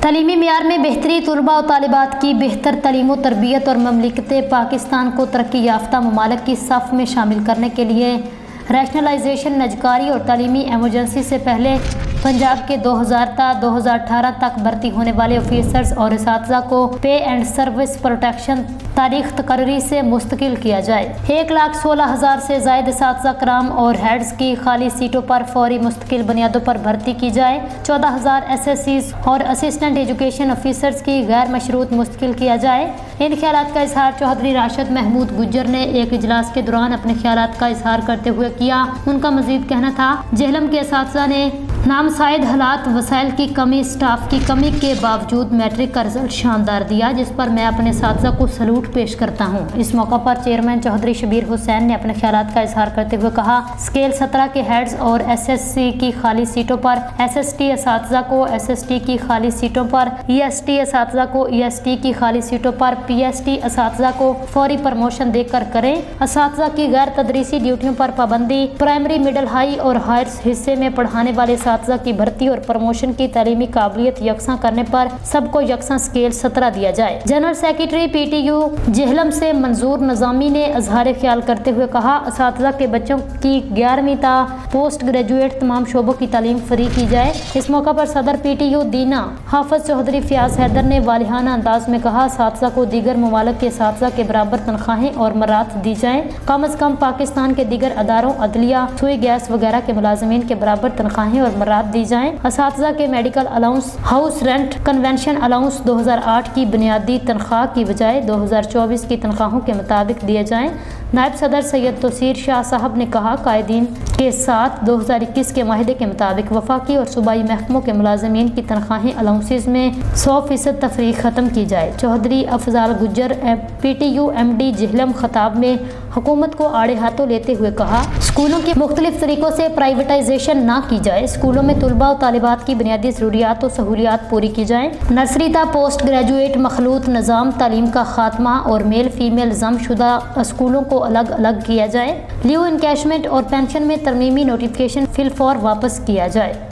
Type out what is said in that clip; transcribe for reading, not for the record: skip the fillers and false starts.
تعلیمی معیار میں بہتری، طلباء و طالبات کی بہتر تعلیم و تربیت اور مملکت پاکستان کو ترقی یافتہ ممالک کی صف میں شامل کرنے کے لیے ریشنلائزیشن، نجکاری اور تعلیمی ایمرجنسی سے پہلے پنجاب کے 2000 تا 2018 تک بھرتی ہونے والے آفیسرز اور اساتذہ کو پے اینڈ سروس پروٹیکشن تاریخ تقرری سے مستقل کیا جائے۔ 1,16,000 سے زائد اساتذہ کرام اور ہیڈز کی خالی سیٹوں پر فوری مستقل بنیادوں پر بھرتی کی جائے۔ 14,000 SSCs اور اسسٹنٹ ایجوکیشن آفیسرز کی غیر مشروط مستقل کیا جائے۔ ان خیالات کا اظہار چودھری راشد محمود گجر نے ایک اجلاس کے دوران اپنے خیالات کا اظہار کرتے ہوئے کیا۔ ان کا مزید کہنا تھا، جہلم کے اساتذہ نے نامساعد حالات، وسائل کی کمی، اسٹاف کی کمی کے باوجود میٹرک کا رزلٹ شاندار دیا، جس پر میں اپنے اساتذہ کو سلوٹ پیش کرتا ہوں۔ اس موقع پر چیئرمین چودھری شبیر حسین نے اپنے خیالات کا اظہار کرتے ہوئے کہا، اسکیل 17 کے ہیڈز اور SSC کی خالی سیٹوں پر SST اساتذہ کو SST کی خالی سیٹوں پر، EST اساتذہ کو EST کی خالی سیٹوں پر، PST اساتذہ کو فوری پروموشن دے کر کریں۔ اساتذہ کی غیر تدریسی ڈیوٹیوں پر پابندی، پرائمری، مڈل، ہائی اور ہائر حصے میں پڑھانے والے اساتذہ کی بھرتی اور پروموشن کی تعلیمی قابلیت یکساں کرنے پر سب کو یکساں اسکیل 17 دیا جائے۔ جنرل سیکرٹری PTU جہلم سے منظور نظامی نے اظہار خیال کرتے ہوئے کہا، اساتذہ کے بچوں کی 11ویں تا پوسٹ گریجویٹ تمام شعبوں کی تعلیم فری کی جائے۔ اس موقع پر صدر PTU دینا حافظ چودھری فیاض حیدر نے والہانہ انداز میں کہا، اساتذہ کو دیگر ممالک کے اساتذہ کے برابر تنخواہیں اور مرات دی جائیں، کم از کم پاکستان کے دیگر اداروں، عدلیہ، سوئی گیس وغیرہ کے ملازمین کے برابر تنخواہیں اور مرات دی جائیں۔ اساتذہ کے medical allowance, house rent, convention allowance 2008 کی بنیادی تنخواہ کی بجائے 2024 کی تنخواہوں کے مطابق دیے جائیں۔ نائب صدر سید توصیر شاہ صاحب نے کہا، قائدین کے ساتھ 2021 کے معاہدے کے مطابق وفاقی اور صوبائی محکموں کے ملازمین کی تنخواہیں الاؤنسز میں 100% تفریق ختم کی جائے۔ چودھری افضال گجر PTU MD جہلم خطاب میں حکومت کو آڑے ہاتھوں لیتے ہوئے کہا، اسکولوں کی مختلف طریقوں سے پرائیویٹائزیشن نہ کی جائے، اسکولوں میں طلباء و طالبات کی بنیادی ضروریات و سہولیات پوری کی جائیں، نرسری تا پوسٹ گریجویٹ مخلوط نظام تعلیم کا خاتمہ اور میل فیمیل ضم شدہ اسکولوں کو الگ الگ کیا جائے، لیو انکیشمنٹ اور پینشن میں ترمیمی نوٹیفکیشن فی الفور واپس کیا جائے۔